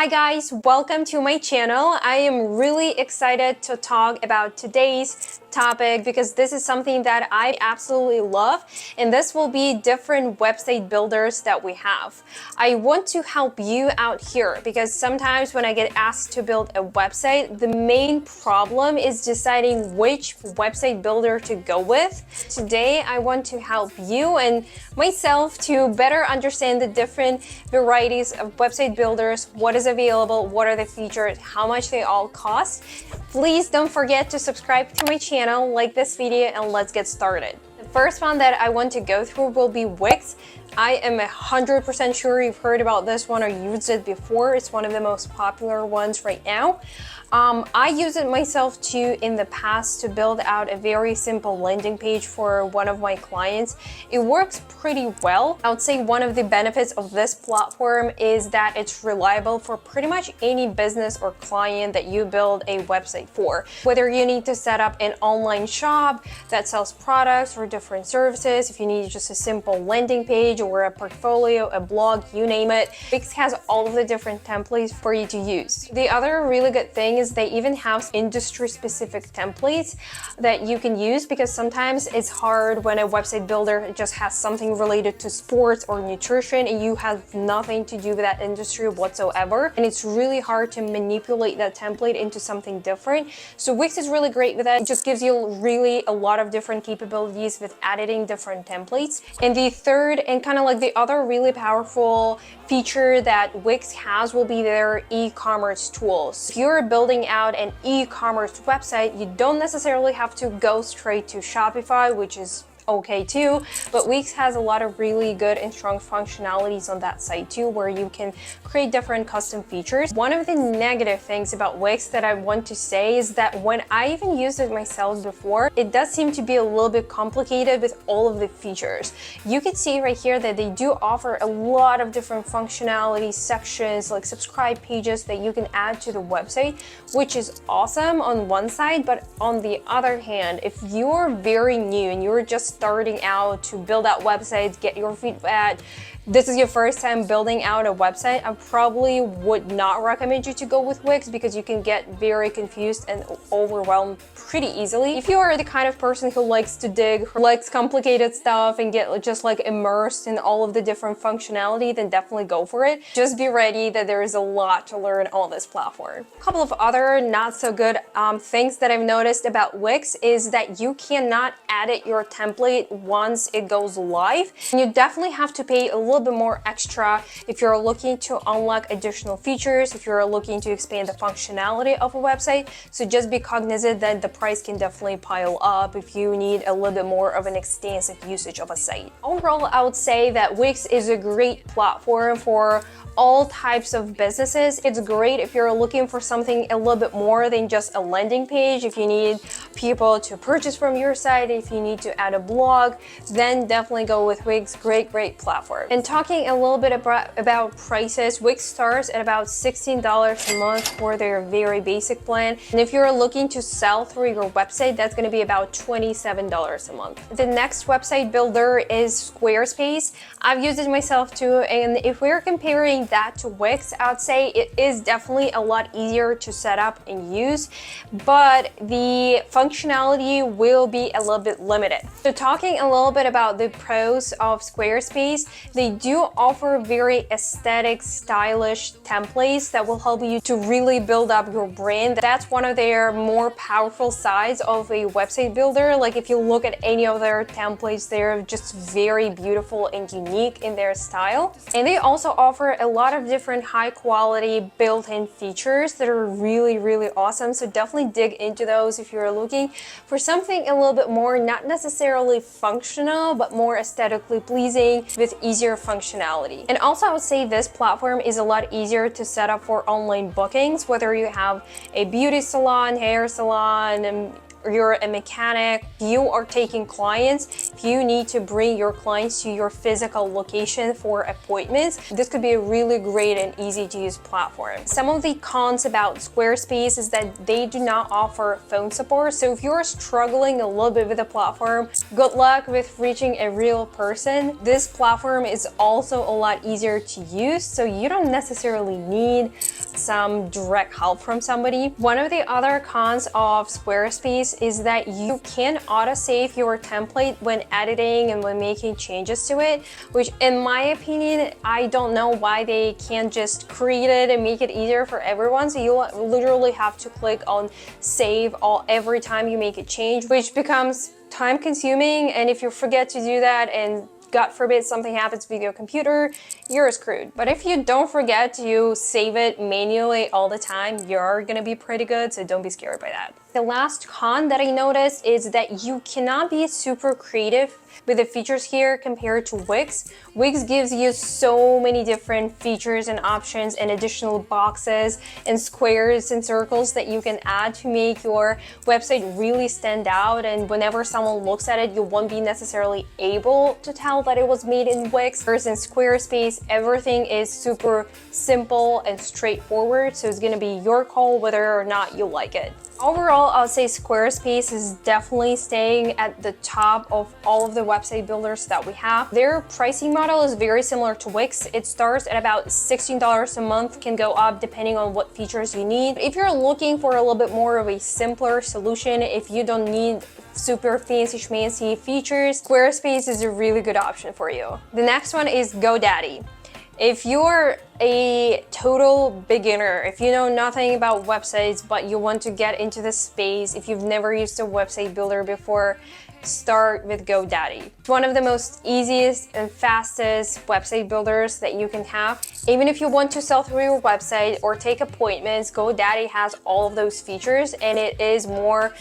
Hi guys, welcome to my channel. I am really excited to talk about today's topic because this is something that I absolutely love, and this will be different website builders that we have. I want to help you out here because sometimes when I get asked to build a website, the main problem is deciding which website builder to go with. Today, I want to help you and myself to better understand the different varieties of website builders, what is available, what are the features, how much they all cost. Please don't forget to subscribe to my channel, like this video, and let's get started. The first one that I want to go through will be Wix. I am 100% sure you've heard about this one or used it before. It's one of the most popular ones right now. I use it myself too in the past to build out a very simple landing page for one of my clients. It works pretty well. I would say one of the benefits of this platform is that it's reliable for pretty much any business or client that you build a website for. Whether you need to set up an online shop that sells products or different services, if you need just a simple landing page or a portfolio, a blog, you name it, Wix has all of the different templates for you to use. The other really good thing is they even have industry-specific templates that you can use, because sometimes it's hard when a website builder just has something related to sports or nutrition and you have nothing to do with that industry whatsoever, and it's really hard to manipulate that template into something different. So Wix is really great with that. It just gives you really a lot of different capabilities with editing different templates. And the third and kind of like the other really powerful feature that Wix has will be their e-commerce tools. If you're building out an e-commerce website, you don't necessarily have to go straight to Shopify, which is okay too, but Wix has a lot of really good and strong functionalities on that site too, where you can create different custom features. One of the negative things about Wix that I want to say is that when I even used it myself before, it does seem to be a little bit complicated with all of the features. You can see right here that they do offer a lot of different functionality sections, like subscribe pages that you can add to the website, which is awesome on one side, but on the other hand, if you're very new and you're just starting out to build out websites, get your feet wet, this is your first time building out a website, I probably would not recommend you to go with Wix because you can get very confused and overwhelmed pretty easily. If you are the kind of person who likes to dig, who likes complicated stuff and get just like immersed in all of the different functionality, then definitely go for it. Just be ready that there is a lot to learn on this platform. A couple of other not so good things that I've noticed about Wix is that you cannot edit your template once it goes live. And you definitely have to pay a little bit more extra if you're looking to unlock additional features, if you're looking to expand the functionality of a website. So just be cognizant that the price can definitely pile up if you need a little bit more of an extensive usage of a site. Overall, I would say that Wix is a great platform for all types of businesses. It's great if you're looking for something a little bit more than just a landing page. If you need people to purchase from your site, if you need to add a blog, then definitely go with Wix. Great platform. And talking a little bit about prices, Wix starts at about $16 a month for their very basic plan. And if you're looking to sell through your website, that's going to be about $27 a month. The next website builder is SquareSpace. I've used it myself too, and if we're comparing that to Wix, I would say it is definitely a lot easier to set up and use, but the functionality will be a little bit limited. So talking a little bit about the pros of SquareSpace, they do offer very aesthetic, stylish templates that will help you to really build up your brand. That's one of their more powerful sides of a website builder. Like if you look at any of their templates, they're just very beautiful and unique in their style. And they also offer a lot of different high quality built-in features that are really awesome. So definitely dig into those if you're looking for something a little bit more, not necessarily functional, but more aesthetically pleasing with easier functionality. And also I would say this platform is a lot easier to set up for online bookings, whether you have a beauty salon, hair salon, and you're a mechanic, you are taking clients, if you need to bring your clients to your physical location for appointments, this could be a really great and easy to use platform. Some of the cons about Squarespace is that they do not offer phone support. So if you're struggling a little bit with the platform, good luck with reaching a real person. This platform is also a lot easier to use, so you don't necessarily need some direct help from somebody. One of the other cons of Squarespace is that you can autosave your template when editing and when making changes to it, which in my opinion, I don't know why they can't just create it and make it easier for everyone. So you literally have to click on save every time you make a change, which becomes time consuming. And if you forget to do that and God forbid something happens with your computer, you're screwed. But if you don't forget to save it manually all the time, you're gonna be pretty good, so don't be scared by that. The last con that I noticed is that you cannot be super creative with the features here compared to Wix. Wix gives you so many different features and options and additional boxes and squares and circles that you can add to make your website really stand out, and whenever someone looks at it, you won't be necessarily able to tell that it was made in Wix. Whereas in Squarespace, everything is super simple and straightforward, so it's gonna be your call whether or not you like it. Overall, I would say Squarespace is definitely staying at the top of all of the website builders that we have. Their pricing model is very similar to Wix. It starts at about $16 a month, can go up depending on what features you need. If you're looking for a little bit more of a simpler solution, if you don't need super fancy schmancy features, Squarespace is a really good option for you. The next one is GoDaddy. If you're a total beginner, if you know nothing about websites, but you want to get into the space, if you've never used a website builder before, start with GoDaddy. It's one of the most easiest and fastest website builders that you can have. Even if you want to sell through your website or take appointments, GoDaddy has all of those features, and it is more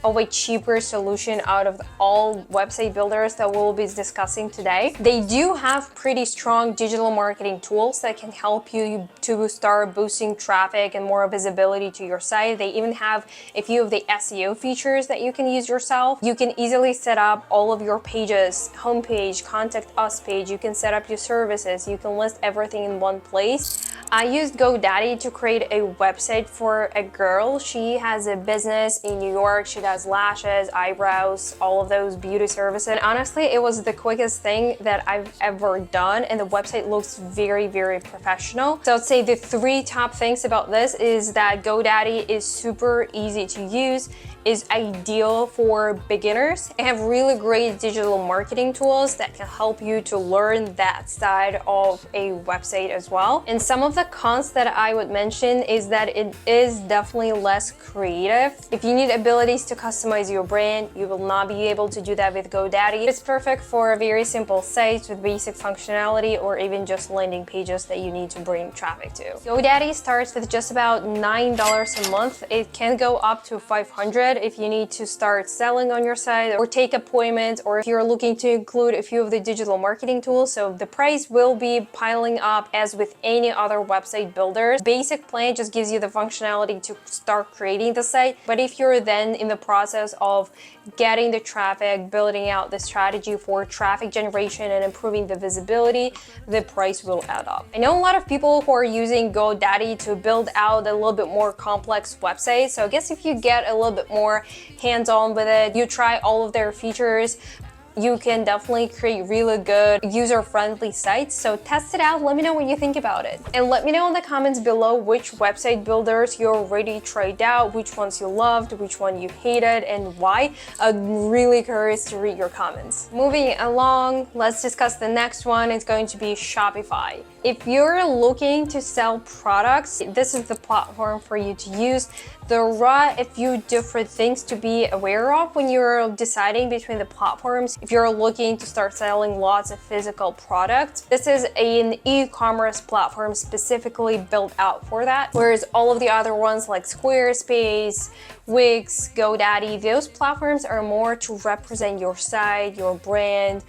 of a cheaper solution out of all website builders that we'll be discussing today. They do have pretty strong digital marketing tools that can help you to start boosting traffic and more visibility to your site. They even have a few of the SEO features that you can use yourself. You can easily set up all of your pages, homepage, contact us page. You can set up your services. You can list everything in one place. I used GoDaddy to create a website for a girl. She has a business in New York. She does lashes, eyebrows, all of those beauty services. And honestly, it was the quickest thing that I've ever done, and the website looks very, very professional. So I'd say the three top things about this is that GoDaddy is super easy to use, is ideal for beginners, and have really great digital marketing tools that can help you to learn that side of a website as well. And some of the cons that I would mention is that it is definitely less creative. If you need abilities to customize your brand, you will not be able to do that with GoDaddy. It's perfect for very simple sites with basic functionality or even just landing pages that you need to bring traffic to. GoDaddy starts with just about $9 a month. It can go up to $500 if you need to start selling on your site or take appointments, or if you're looking to include a few of the digital marketing tools. So the price will be piling up as with any other website builders. Basic plan just gives you the functionality to start creating the site. But if you're then in the process of getting the traffic, building out the strategy for traffic generation and improving the visibility, the price will add up. I know a lot of people who are using GoDaddy to build out a little bit more complex websites. So I guess if you get a little bit more hands-on with it, you try all of their features, you can definitely create really good user-friendly sites. So test it out, let me know what you think about it. And let me know in the comments below which website builders you already tried out, which ones you loved, which one you hated, and why. I'm really curious to read your comments. Moving along, let's discuss the next one. It's going to be Shopify. If you're looking to sell products, this is the platform for you to use. There are a few different things to be aware of when you're deciding between the platforms. If you're looking to start selling lots of physical products, this is an e-commerce platform specifically built out for that. Whereas all of the other ones like Squarespace, Wix, GoDaddy, those platforms are more to represent your site, your brand,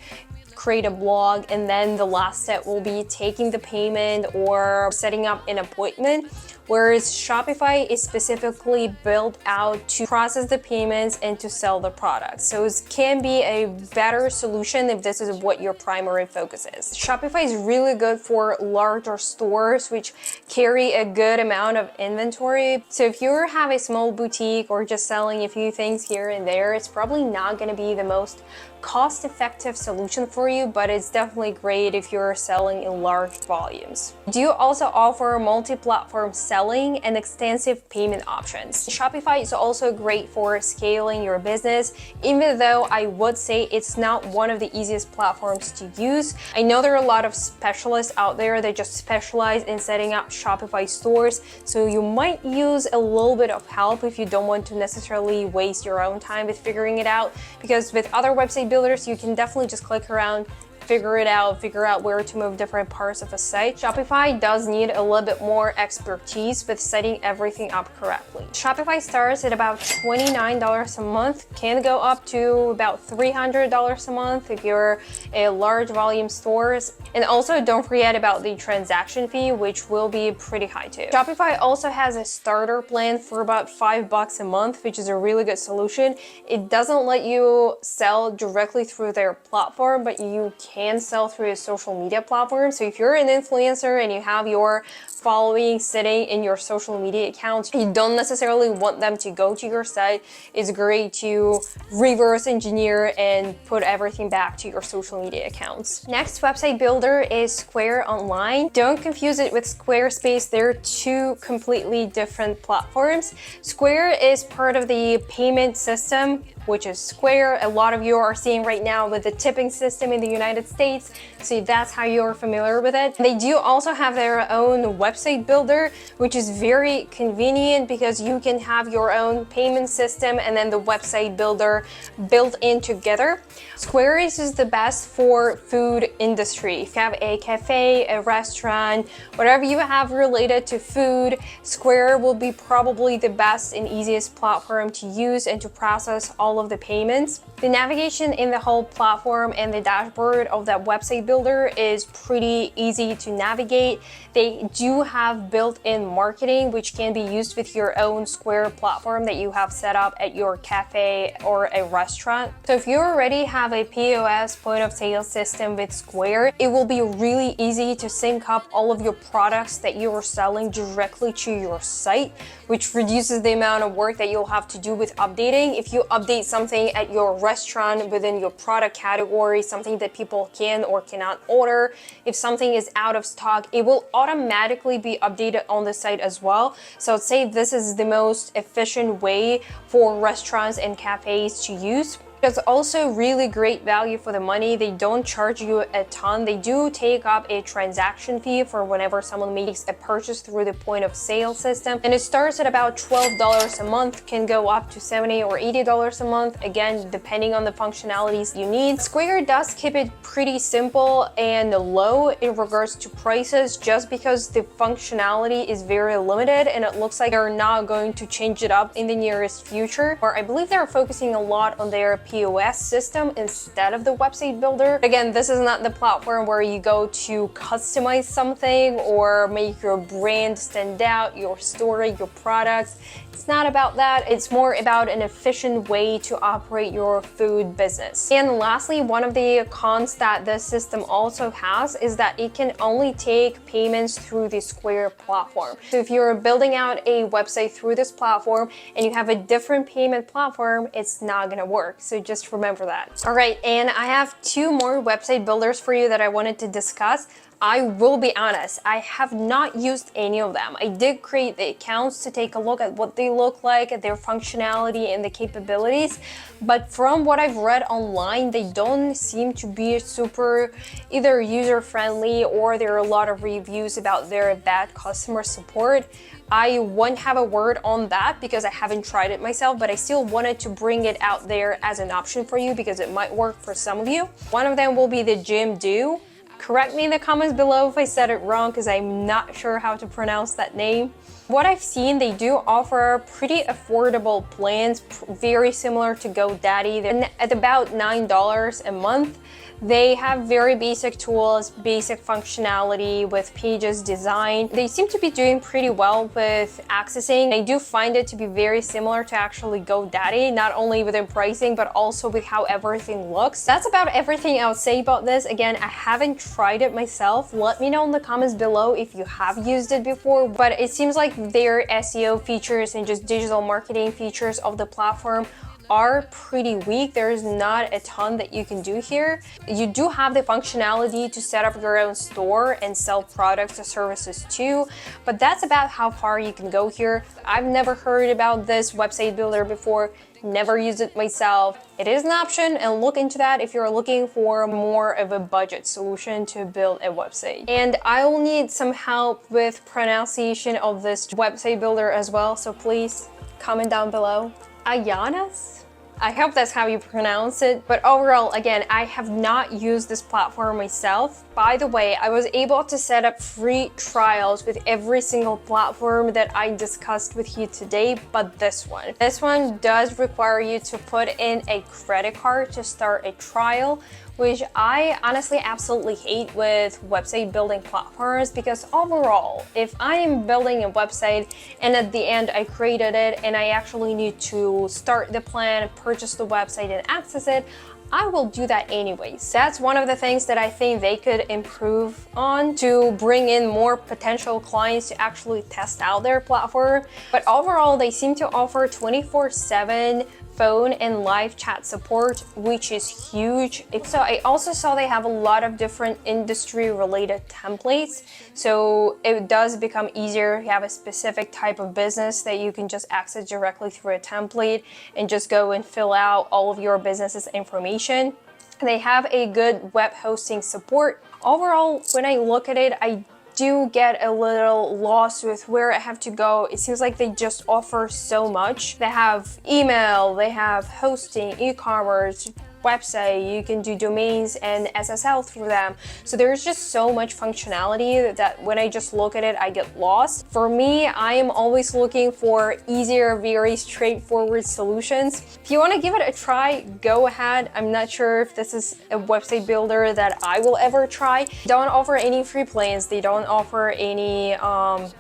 create a blog, and then the last step will be taking the payment or setting up an appointment. whereas Shopify is specifically built out to process the payments and to sell the product. So it can be a better solution if this is what your primary focus is. Shopify is really good for larger stores which carry a good amount of inventory. So if you have a small boutique or just selling a few things here and there, it's probably not going to be the most cost-effective solution for you, but it's definitely great if you're selling in large volumes. Do you also offer multi-platform selling and extensive payment options? Shopify is also great for scaling your business, even though I would say it's not one of the easiest platforms to use. I know there are a lot of specialists out there that just specialize in setting up Shopify stores, so you might use a little bit of help if you don't want to necessarily waste your own time with figuring it out, because with other website builders, you can definitely just click around, figure out where to move different parts of a site. Shopify does need a little bit more expertise with setting everything up correctly. Shopify starts at about $29 a month, can go up to about $300 a month if you're a large volume stores. And also don't forget about the transaction fee, which will be pretty high too. Shopify also has a starter plan for about $5 a month, which is a really good solution. It doesn't let you sell directly through their platform, but you can sell through a social media platform. So if you're an influencer and you have your following sitting in your social media accounts, you don't necessarily want them to go to your site, it's great to reverse engineer and put everything back to your social media accounts. Next website builder is Square Online. Don't confuse it with SquareSpace. They're two completely different platforms. Square is part of the payment system, which is Square. A lot of you are seeing right now with the tipping system in the United States, so that's how you're familiar with it. They do also have their own website builder, which is very convenient because you can have your own payment system and then the website builder built in together. Square is the best for food industry. If you have a cafe, a restaurant, whatever you have related to food, Square will be probably the best and easiest platform to use and to process all of the payments. The navigation in the whole platform and the dashboard of that website builder is pretty easy to navigate. They do have built-in marketing, which can be used with your own Square platform that you have set up at your cafe or a restaurant. So if you already have a POS, point of sale system with Square, it will be really easy to sync up all of your products that you are selling directly to your site, which reduces the amount of work that you'll have to do with updating. If you update something at your restaurant within your product category, something that people can or cannot order, if something is out of stock, it will automatically be updated on the site as well. So I'd say this is the most efficient way for restaurants and cafes to use. It's also really great value for the money. They don't charge you a ton. They do take up a transaction fee for whenever someone makes a purchase through the point of sale system. And it starts at about $12 a month, can go up to $70 or $80 a month, again, depending on the functionalities you need. Square does keep it pretty simple and low in regards to prices, just because the functionality is very limited and it looks like they're not going to change it up in the nearest future. Or I believe they're focusing a lot on their POS system instead of the website builder. Again, this is not the platform where you go to customize something or make your brand stand out, your story, your products. It's not about that. It's more about an efficient way to operate your food business. And lastly, one of the cons that this system also has is that it can only take payments through the Square platform. So if you're building out a website through this platform and you have a different payment platform, it's not gonna work. So just remember that. All right, and I have two more website builders for you that I wanted to discuss. I will be honest, I have not used any of them. I did create the accounts to take a look at what they look like, at their functionality and the capabilities. But from what I've read online, they don't seem to be super either user-friendly, or there are a lot of reviews about their bad customer support. I won't have a word on that because I haven't tried it myself, but I still wanted to bring it out there as an option for you because it might work for some of you. One of them will be the JimDO. Correct me in the comments below if I said it wrong, because I'm not sure how to pronounce that name. What I've seen, they do offer pretty affordable plans, very similar to GoDaddy. They're at about $9 a month. They have very basic tools, basic functionality with pages design. They seem to be doing pretty well with accessing. I do find it to be very similar to actually GoDaddy, not only with their pricing, but also with how everything looks. That's about everything I would say about this. Again, I haven't tried it myself. Let me know in the comments below if you have used it before, but it seems like their SEO features and just digital marketing features of the platform are pretty weak. There's not a ton that you can do here. You do have the functionality to set up your own store and sell products or services too, but that's about how far you can go here. I've never heard about this website builder before, never used it myself. It is an option, and look into that if you're looking for more of a budget solution to build a website. And I will need some help with pronunciation of this website builder as well, so please comment down below. Ionos? I hope that's how you pronounce it. But overall, again, I have not used this platform myself. By the way, I was able to set up free trials with every single platform that I discussed with you today, but this one. This one does require you to put in a credit card to start a trial, which I honestly absolutely hate with website building platforms, because overall, if I am building a website and at the end I created it and I actually need to start the plan, purchase the website and access it, I will do that anyways. That's one of the things that I think they could improve on to bring in more potential clients to actually test out their platform. But overall, they seem to offer 24/7 phone and live chat support, which is huge. So I also saw they have a lot of different industry related templates. So it does become easier if you have a specific type of business that you can just access directly through a template and just go and fill out all of your business's information. They have a good web hosting support. Overall, when I look at it, I do get a little lost with where I have to go. It seems like they just offer so much. They have email, they have hosting, e-commerce, website, you can do domains and SSL through them. So there's just so much functionality that when I just look at it, I get lost. For me, I am always looking for easier, very straightforward solutions. If you want to give it a try, go ahead. I'm not sure if this is a website builder that I will ever try. They don't offer any free plans. They don't offer any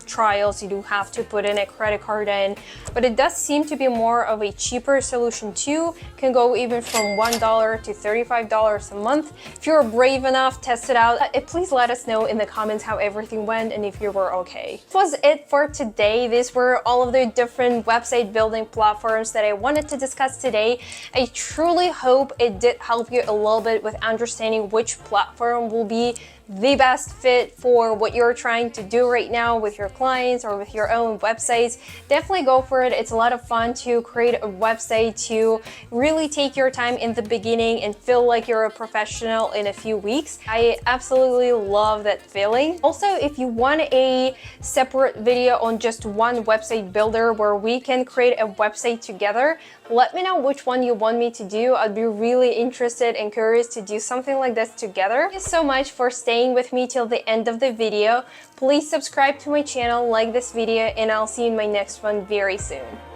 trials. You do have to put in a credit card in, but it does seem to be more of a cheaper solution too. Can go even from $1 to $35 a month. If you're brave enough, test it out. Please let us know in the comments how everything went and if you were okay. This was it for today. These were all of the different website building platforms that I wanted to discuss today. I truly hope it did help you a little bit with understanding which platform will be the best fit for what you're trying to do right now with your clients or with your own websites. Definitely go for it. It's a lot of fun to create a website, to really take your time in the beginning and feel like you're a professional in a few weeks. I absolutely love that feeling. Also, if you want a separate video on just one website builder where we can create a website together, let me know which one you want me to do. I'd be really interested and curious to do something like this together. Thank you so much for staying with me till the end of the video. Please subscribe to my channel, like this video, and I'll see you in my next one very soon.